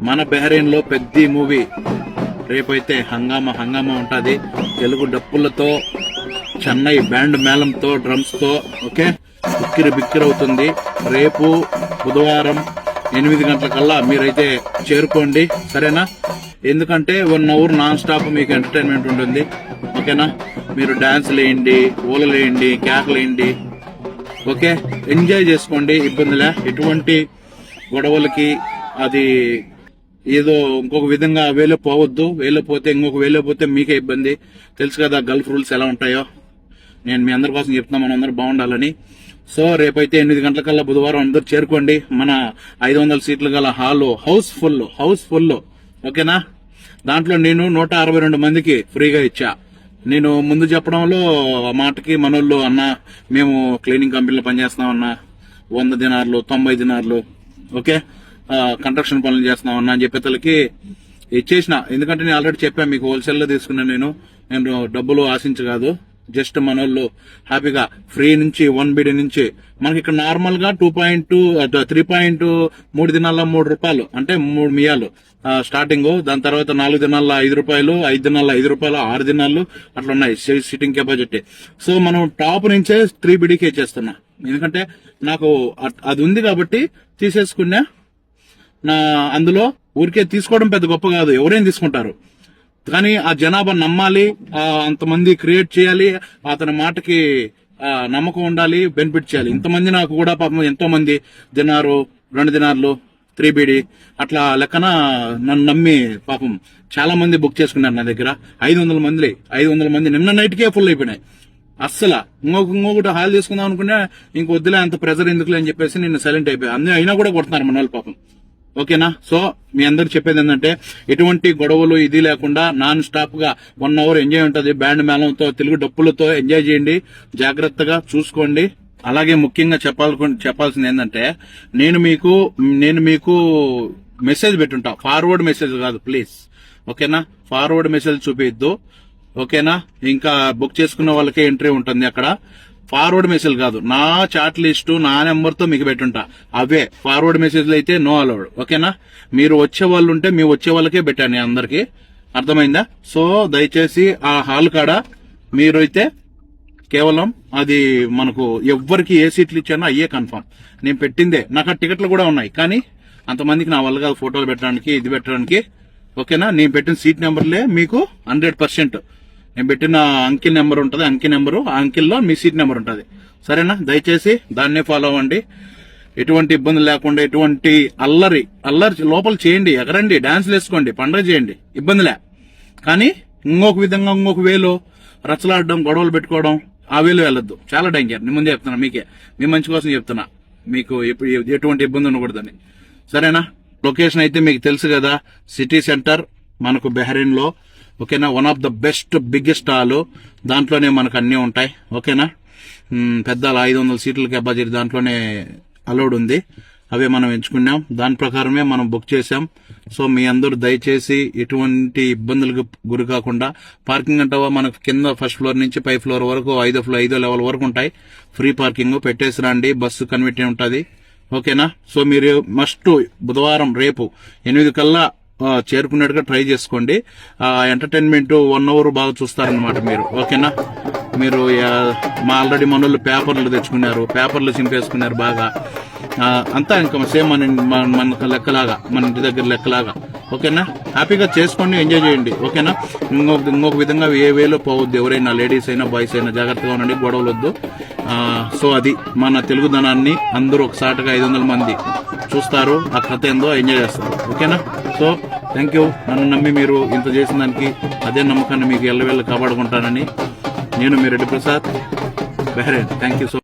మన బెహ్రెయిన్ లో పెద్ద మూవీ రేపైతే హంగామా ఉంటది. తెలుగు డప్పులతో, చెన్నై బ్యాండ్ మేళంతో, డ్రమ్స్ తో ఓకే బిక్కిరవుతుంది. రేపు బుధవారం 8 గంటలకల్లా మీరైతే చేరుకోండి, సరేనా? ఎందుకంటే 1 అవర్ నాన్ స్టాప్ మీకు ఎంటర్టైన్మెంట్ ఉంటుంది, ఓకేనా? మీరు డాన్స్లు వేయండి, ఊలలు వేయండి, కేకలు వేయండి, ఓకే? ఎంజాయ్ చేసుకోండి, ఇబ్బందిలే. ఎటువంటి గొడవలకి అది ఏదో ఇంకొక విధంగా వేలో పోవద్దు. వేలో పోతే ఇంకొక వేలో పోతే మీకే ఇబ్బంది. తెలుసు కదా గల్ఫ్ రూల్స్ ఎలా ఉంటాయో. నేను మీ అందరి కోసం చెప్తున్నా, మనం అందరూ బాగుండాలని. సో రేపైతే 8 గంటలకల్లా బుధవారం అందరూ చేరుకోండి. మన 500 సీట్లు గల హాల్ హౌస్ ఫుల్, ఓకేనా? దాంట్లో నేను 162 మందికి ఫ్రీగా ఇచ్చా. నేను ముందు చెప్పడంలో మాటకి మనోళ్ళు అన్న మేము క్లీనింగ్ కంపెనీలో పనిచేస్తున్నాం అన్న, 100 దినార్లు 90 దినార్లు, ఓకే, కన్స్ట్రక్షన్ పనులు చేస్తున్నాం అన్న అని చెప్పేతలకి ఇచ్చేసిన. ఎందుకంటే నేను ఆల్రెడీ చెప్పాను మీకు, హోల్సేల్ లో తీసుకున్నాను. నేను డబ్బులు ఆశించ కాదు, జస్ట్ మనోళ్ళు హ్యాపీగా ఫ్రీ నుంచి 1 బిడి నుంచి మనకి ఇక్కడ నార్మల్ గా 3.3 దినాల్లో 3 రూపాయలు అంటే 3 మియాలు స్టార్టింగ్. దాని తర్వాత 4 దినాల్లో 5 రూపాయలు, 5 దినాల్లో 5 రూపాయలు, 6 దినాలు అట్లా ఉన్నాయి సిట్టింగ్ కెపాసిటీ. సో మనం టాప్ నుంచే 3 బిడికి ఇచ్చేస్తున్నా. ఎందుకంటే నాకు అది ఉంది కాబట్టి తీసేసుకున్నా. అందులో ఊరికే తీసుకోవడం పెద్ద గొప్ప కాదు, ఎవరైనా తీసుకుంటారు. కానీ ఆ జనాభా నమ్మాలి, అంతమంది క్రియేట్ చేయాలి, అతని మాటకి నమ్మకం ఉండాలి, బెనిఫిట్ చేయాలి. ఇంతమంది నాకు కూడా పాపం ఎంతో మంది దినారు, 2 దినార్లు, 3 బిడి అట్లా లెక్కన నన్ను నమ్మి పాపం చాలా మంది బుక్ చేసుకున్నారు నా దగ్గర. 500 మంది నిన్న నైట్కే ఫుల్ అయిపోయినాయి. అస్సలు ఇంకొకటి హాల్ తీసుకుందాం అనుకున్నా, ఇంక వద్దులే అంత ప్రెజర్ ఎందుకులే అని చెప్పేసి నేను సైలెంట్ అయిపోయా. అన్ని అయినా కూడా కొడుతున్నారు మన వాళ్ళు పాపం, ఓకేనా? సో మీ అందరికి చెప్పేది ఏంటంటే ఎటువంటి గొడవలు ఇది లేకుండా నాన్ స్టాప్ గా 1 అవర్ ఎంజాయ్ ఉంటది. బ్యాండ్ మేళంతో, తెలుగు డప్పులతో ఎంజాయ్ చేయండి, జాగ్రత్తగా చూసుకోండి. అలాగే ముఖ్యంగా చెప్పాల్సింది ఏంటంటే నేను మీకు మెసేజ్ పెట్టుంటా, ఫార్వర్డ్ మెసేజ్ కాదు ప్లీజ్, ఓకేనా? ఫార్వర్డ్ మెసేజ్ చూపిద్దు, ఓకేనా? ఇంకా బుక్ చేసుకున్న వాళ్ళకే ఎంట్రీ ఉంటుంది అక్కడ. ఫార్వర్డ్ మెసేజ్ కాదు, నా చాట్ లిస్టు నా నెంబర్ తో మీకు పెట్టుంటా. అవే ఫార్వర్డ్ మెసేజ్లు అయితే నో అలౌడ్, ఓకేనా? మీరు వచ్చే వాళ్ళు ఉంటే మీ వచ్చే వాళ్ళకే పెట్టాను అందరికి, అర్థమైందా? సో దయచేసి ఆ హాల్ కాడ మీరు అయితే కేవలం అది మనకు ఎవ్వరికి ఏ సీట్లు ఇచ్చానో అయ్యే కన్ఫర్మ్. నేను పెట్టిందే, నాకు ఆ టికెట్లు కూడా ఉన్నాయి, కానీ అంతమందికి నా వల్ల కాదు ఫోటోలు పెట్టడానికి, ఇది పెట్టడానికి, ఓకేనా? నేను పెట్టిన సీట్ నెంబర్లే మీకు 100%. నేను పెట్టిన అంకిల్ నెంబర్ ఉంటుంది, అంకిల్ నెంబరు, ఆ అంకిల్లో మీ సీట్ నెంబర్ ఉంటుంది, సరేనా? దయచేసి దాన్నే ఫాలో అవ్వండి. ఎటువంటి ఇబ్బంది లేకుండా, ఎటువంటి అల్లరి లోపల చేయండి, ఎగరండి, డాన్స్లు వేసుకోండి, పండుగ చేయండి, ఇబ్బందిలే. కానీ ఇంకొక విధంగా ఇంకొక వేలో రచ్చలాడడం, గొడవలు పెట్టుకోవడం, ఆ వేలో వెళ్ళొద్దు. చాలా డేంజర్. నేను ముందే చెప్తున్నా, మీ మంచి కోసం చెప్తున్నా, మీకు ఎటువంటి ఇబ్బంది ఉండకూడదని, సరేనా? లొకేషన్ అయితే మీకు తెలుసు కదా, సిటీ సెంటర్ మనకు బెహ్రెయిన్ లో, ఓకేనా? One of the best biggest hall, దాంట్లోనే మనకు అన్ని ఉంటాయి, ఓకేనా? పెద్ద 500 సీట్ల కెపాసిటీ దాంట్లోనే అలౌడ్ ఉంది. అవే మనం ఎంచుకున్నాం, దాని ప్రకారమే మనం బుక్ చేశాం. సో మీ అందరూ దయచేసి ఎటువంటి ఇబ్బందులకు గురి కాకుండా, పార్కింగ్ అంటావా మనకు కింద ఫస్ట్ ఫ్లోర్ నుంచి పై ఫ్లోర్ వరకు 5వ లెవెల్ వరకు ఉంటాయి. ఫ్రీ పార్కింగ్ పెట్టేసి రండి, బస్సు కన్వెంట్ ఉంటుంది, ఓకేనా? సో మీరు మస్ట్ బుధవారం రేపు 8 కల్లా చేరుకున్నట్టుగా ట్రై చేసుకోండి. ఎంటర్టైన్మెంట్ 1 అవర్ బాగా చూస్తారనమాట మీరు, ఓకేనా? మీరు ఆల్రెడీ మనోళ్ళు పేపర్లు తెచ్చుకున్నారు, పేపర్లు చింపేసుకున్నారు బాగా, అంతా ఇంకా సేమ్ మన లెక్కలాగా, మన ఇంటి దగ్గర లెక్కలాగా, ఓకేనా? హ్యాపీగా చేసుకోండి, ఎంజాయ్ చేయండి, ఓకేనా? ఇంకొక విధంగా ఏ వేలో పోవద్దు. ఎవరైనా లేడీస్ అయినా బాయ్స్ అయినా జాగ్రత్తగా ఉండండి, గొడవలు వద్దు. సో అది మన తెలుగుదనాన్ని అందరూ ఒకసారిగా 500 మంది చూస్తారు, ఆ కథ ఏందో ఎంజాయ్ చేస్తారు, ఓకేనా? So thank you. నన్ను నమ్మి మీరు ఇంత చేసిన దానికి అదే నమ్మకాన్ని మీకు ఎల్లవేళ కాపాడుకుంటానని నేను మీ Reddy Prasad, Bahrain. Thank you so